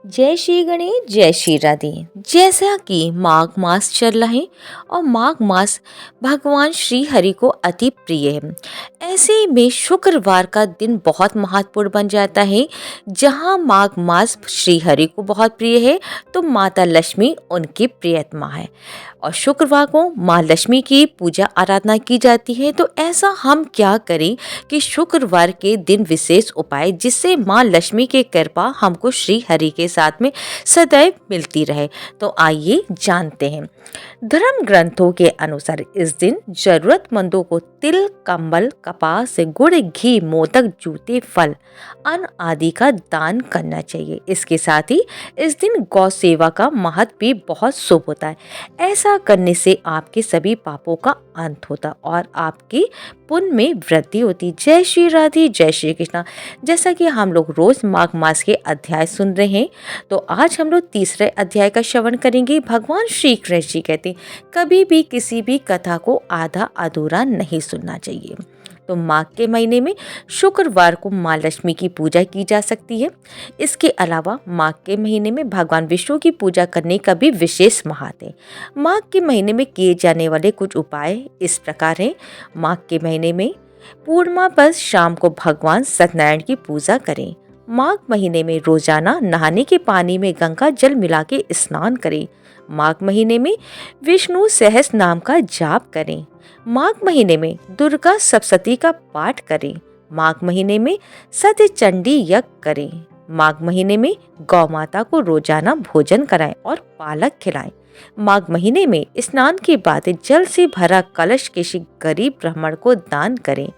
जय श्री गणेश जय श्री राधे। जैसा कि माघ मास चल रहा है और माघ मास भगवान श्री हरि को अति प्रिय है, ऐसे में शुक्रवार का दिन बहुत महत्वपूर्ण बन जाता है। जहां माघ मास श्री हरि को बहुत प्रिय है तो माता लक्ष्मी उनकी प्रियतमा है और शुक्रवार को माँ लक्ष्मी की पूजा आराधना की जाती है। तो ऐसा हम क्या करें कि शुक्रवार के दिन विशेष उपाय जिससे माँ लक्ष्मी की कृपा हमको श्री हरि के साथ में सदैव मिलती रहे। तो आइए जानते हैं। धर्म ग्रंथों के अनुसार इस दिन जरूरतमंदों को तिल, कंबल, कपास, गुड़, घी, मोदक, जूते, फल, अन्न आदि का दान करना चाहिए। इसके साथ ही इस दिन गौ सेवा का महत्व भी बहुत शुभ होता है। ऐसा करने से आपके सभी पापों का अंत होता और आपकी पुण्य में वृद्धि होती। जय श्री राधे जय श्री कृष्णा। जैसा कि हम लोग रोज माघ मास के अध्याय सुन रहे हैं, तो आज हम लोग तीसरे अध्याय का श्रवण करेंगे। भगवान श्री कृष्ण जी कहते हैं कभी भी किसी भी कथा को आधा अधूरा नहीं सुनना चाहिए। तो माघ के महीने में शुक्रवार को माँ लक्ष्मी की पूजा की जा सकती है। इसके अलावा माघ के महीने में भगवान विष्णु की पूजा करने का भी विशेष महत्व है। माघ के महीने में किए जाने वाले कुछ उपाय इस प्रकार हैं। माघ के महीने में पूर्णिमा पर शाम को भगवान सत्यनारायण की पूजा करें। माघ महीने में रोजाना नहाने के पानी में गंगा जल मिला के स्नान करें। माघ महीने में विष्णु सहस्त्र नाम का जाप करें। माघ महीने में दुर्गा सप्तशती का पाठ करें। माघ महीने में सत्य चंडी यज्ञ करें। माघ महीने में गौ माता को रोजाना भोजन कराएं और पालक खिलाएं। माघ महीने में स्नान के बाद जल से भरा कलश किसी गरीब ब्राह्मण को दान करें।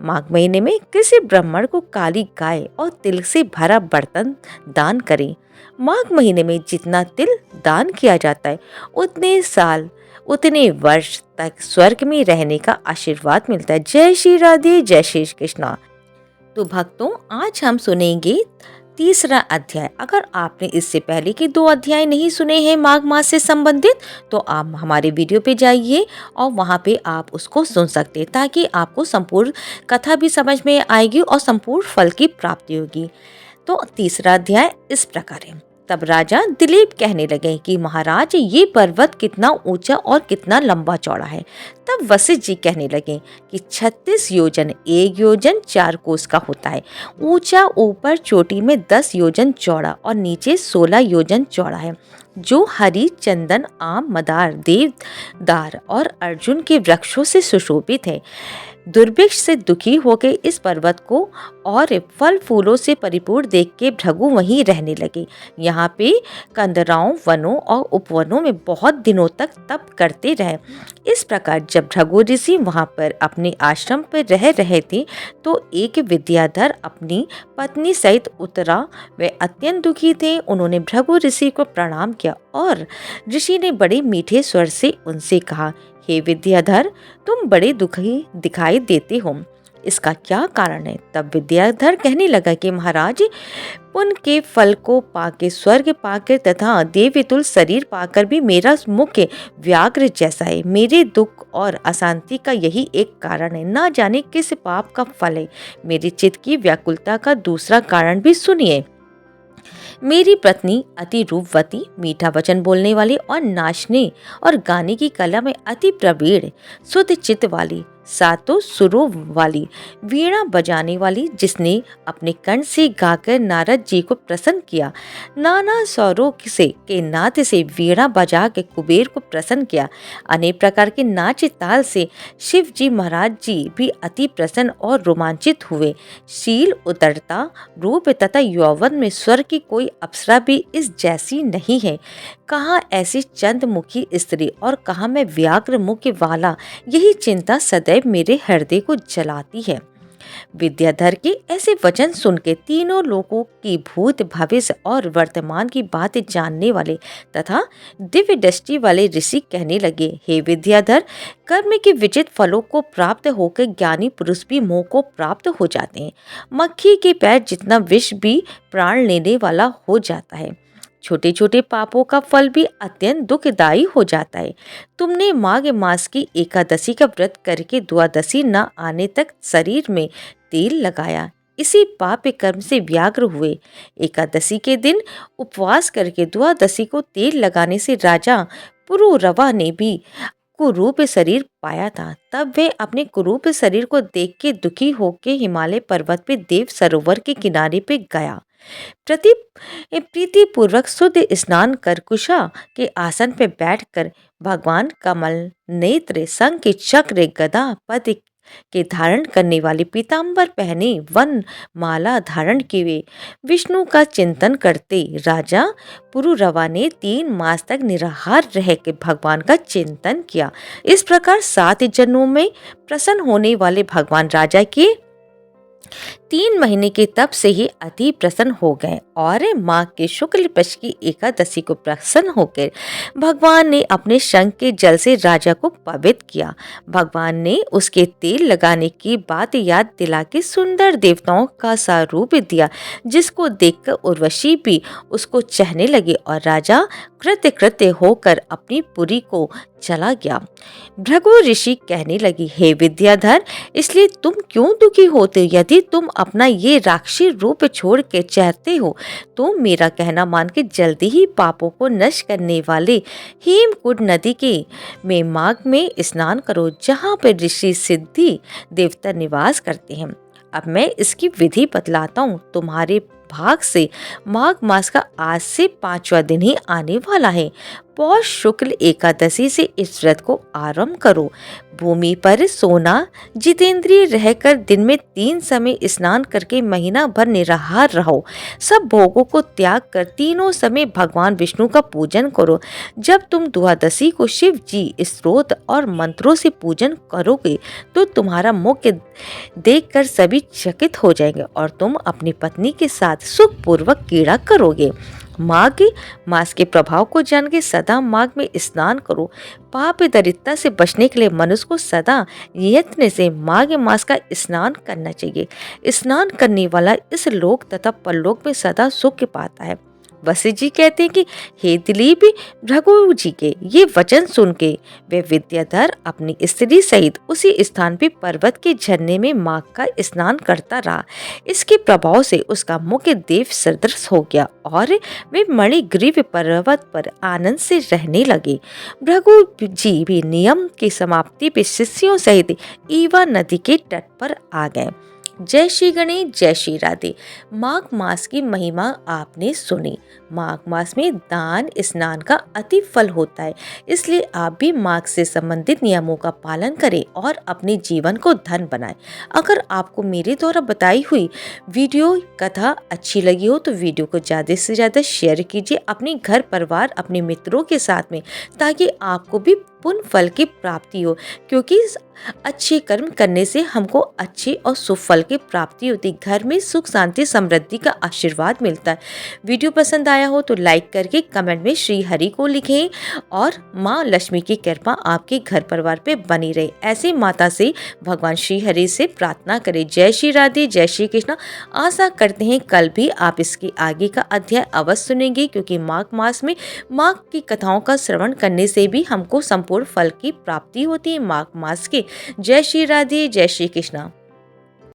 माघ महीने में किसी ब्राह्मण को काली गाय और तिल से भरा बर्तन दान करें। माघ महीने में जितना तिल दान किया जाता है उतने वर्ष तक स्वर्ग में रहने का आशीर्वाद मिलता है। जय श्री राधे जय श्री कृष्णा। तो भक्तों, आज हम सुनेंगे तीसरा अध्याय। अगर आपने इससे पहले के 2 अध्याय नहीं सुने हैं माघ मास से संबंधित, तो आप हमारे वीडियो पे जाइए और वहाँ पे आप उसको सुन सकते हैं, ताकि आपको संपूर्ण कथा भी समझ में आएगी और संपूर्ण फल की प्राप्ति होगी। तो तीसरा अध्याय इस प्रकार है। तब राजा दिलीप कहने लगे कि महाराज, ये पर्वत कितना ऊंचा और कितना लंबा चौड़ा है। तब वशिष्ठ जी कहने लगे कि 36 योजन 1 योजन 4 कोस का होता है। ऊंचा ऊपर चोटी में 10 योजन चौड़ा और नीचे 16 योजन चौड़ा है, जो हरी, चंदन, आम, मदार, देवदार और अर्जुन के वृक्षों से सुशोभित है। दुर्भिक्ष से दुखी होकर इस पर्वत को और फल फूलों से परिपूर्ण देख के भृगु वहीं रहने लगे। यहाँ पे कंदराओं, वनों और उपवनों में बहुत दिनों तक तप करते रहे। इस प्रकार जब भृगु ऋषि वहाँ पर अपने आश्रम पर रह रहे थे, तो एक विद्याधर अपनी पत्नी सहित उतरा। वे अत्यंत दुखी थे। उन्होंने भृगु ऋषि को प्रणाम किया और ऋषि ने बड़े मीठे स्वर से उनसे कहा, हे विद्याधर, तुम बड़े दुखी दिखाई देते हो, इसका क्या कारण है? तब विद्याधर कहने लगा कि महाराज, पुण्य के फल को पाके, स्वर्ग पाकर तथा देवतुल्य शरीर पाकर भी मेरा मुख व्याघ्र जैसा है। मेरे दुख और अशांति का यही एक कारण है। ना जाने किस पाप का फल है। मेरे चित्त की व्याकुलता का दूसरा कारण भी सुनिए। मेरी पत्नी अति रूपवती, मीठा वचन बोलने वाली और नाचने और गाने की कला में अति प्रवीण, शुद्ध चित्त वाली, सातों सुरों वाली, वीणा बजाने वाली, जिसने अपने कंठ से गाकर नारद जी को प्रसन्न किया। नाना स्वरों से के नाद से वीणा बजा के कुबेर को प्रसन्न किया। अनेक प्रकार के नाच ताल से शिव जी महाराज जी भी अति प्रसन्न और रोमांचित हुए। शील, उदरता, रूप तथा यौवन में स्वर्ग की कोई अप्सरा भी इस जैसी नहीं है। कहाँ ऐसी चंद्रमुखी स्त्री और कहाँ मैं व्याघ्र मुख वाला, यही चिंता सदैव मेरे हृदय को जलाती है। विद्याधर के ऐसे वचन सुन के तीनों लोगों की भूत, भविष्य और वर्तमान की बातें जानने वाले तथा दिव्य दृष्टि वाले ऋषि कहने लगे, हे विद्याधर, कर्म के विचित्र फलों को प्राप्त होकर ज्ञानी पुरुष भी मोह को प्राप्त हो जाते हैं। मक्खी के पैर जितना विष भी प्राण लेने वाला हो जाता है। छोटे छोटे पापों का फल भी अत्यंत दुखदायी हो जाता है। तुमने माघ मास की एकादशी का व्रत करके द्वादशी न आने तक शरीर में तेल लगाया, इसी पाप कर्म से व्याग्र हुए। एकादशी के दिन उपवास करके द्वादशी को तेल लगाने से राजा पुरुरवा ने भी कुरूप शरीर पाया था। तब वे अपने कुरूप शरीर को देख के दुखी होकर हिमालय पर्वत पे देव सरोवर के किनारे पे गया। प्रति प्रीति पूर्वक शुद्ध स्नान कर कुशा के आसन पे बैठकर भगवान कमल नेत्र शंख चक्र गदा पद के धारण करने वाले पीताम्बर पहने वन माला धारण किए विष्णु का चिंतन करते राजा पुरुरवा ने 3 मास तक निराहार रह के भगवान का चिंतन किया। इस प्रकार 7 जन्मों में प्रसन्न होने वाले भगवान राजा के 3 महीने के तप से ही अति प्रसन्न हो गए और माघ के शुक्ल पक्ष की एकादशी को प्रसन्न होकर भगवान ने अपने शंख के जल से राजा को पवित्र किया। भगवान ने उसके तेल लगाने की बात याद दिला के सुंदर देवताओं का सा रूप दिया, जिसको देखकर उर्वशी भी उसको चाहने लगी और राजा कृत्य कृत्य होकर अपनी पुरी को चला गया। भृगु ऋषि कहने लगी, हे विद्याधर, इसलिए तुम क्यों दुखी होते हो? यदि तुम अपना ये राक्षसी रूप छोड़ के चाहते हो तो मेरा कहना मान के जल्दी ही पापों को नष्ट करने वाले हेमकुंड नदी के में माघ में स्नान करो, जहाँ पर ऋषि सिद्धि देवता निवास करते हैं। अब मैं इसकी विधि बतलाता हूँ। तुम्हारे भाग से माघ मास का आज से 5वां दिन ही आने वाला है। पौष शुक्ल एकादशी से इस व्रत को आरंभ करो। भूमि पर सोना जितेंद्रिय रहकर दिन में 3 समय स्नान करके महीना भर निराहार रहो। सब भोगों को त्याग कर तीनों समय भगवान विष्णु का पूजन करो। जब तुम द्वादशी को शिव जी स्त्रोत और मंत्रों से पूजन करोगे तो तुम्हारा मुख देखकर सभी चकित हो जाएंगे और तुम अपनी पत्नी के साथ सुखपूर्वक क्रीड़ा करोगे। माघ मास के प्रभाव को जान के सदा माघ में स्नान करो। पाप दरिद्रता से बचने के लिए मनुष्य को सदा यत्न से माघ मास का स्नान करना चाहिए। स्नान करने वाला इस लोक तथा परलोक में सदा सुख पाता है। वशिष्ठ जी कहते हैं कि हे दिलीप, भृगु जी के ये वचन सुन के वे विद्याधर अपनी स्त्री सहित उसी स्थान पे पर्वत के झरने में माघ का स्नान करता रहा। इसके प्रभाव से उसका मुख देव सदृश हो गया और वे मणिग्रीव पर्वत पर आनंद से रहने लगे। भृगु जी भी नियम की समाप्ति पे शिष्यों सहित ईवा नदी के तट पर आ गए। जय श्री गणेश, जय श्री राधे। माघ मास की महिमा आपने सुनी। माघ मास में दान स्नान का अति फल होता है, इसलिए आप भी माघ से संबंधित नियमों का पालन करें और अपने जीवन को धन बनाएं। अगर आपको मेरे द्वारा बताई हुई वीडियो कथा अच्छी लगी हो तो वीडियो को ज़्यादा से ज़्यादा शेयर कीजिए अपने घर परिवार अपने मित्रों के साथ में, ताकि आपको भी पुण्य फल की प्राप्ति हो, क्योंकि अच्छे कर्म करने से हमको अच्छे और शुभ फल की प्राप्ति होती। घर में सुख शांति समृद्धि का आशीर्वाद मिलता है। वीडियो पसंद आया हो तो लाइक करके कमेंट में श्री हरि को लिखें और माँ लक्ष्मी की कृपा आपके घर परिवार पे बनी रहे। ऐसे माता से भगवान श्री हरि से प्रार्थना करें। जय श्री राधे, जय श्री कृष्णा। आशा करते हैं कल भी आप इसके आगे का अध्याय अवश्य सुनेंगे, क्योंकि माघ मास में माघ की कथाओं का श्रवण करने से भी हमको संपूर्ण फल की प्राप्ति होती है। माघ मास के जय श्री राधे, जय श्री कृष्णा।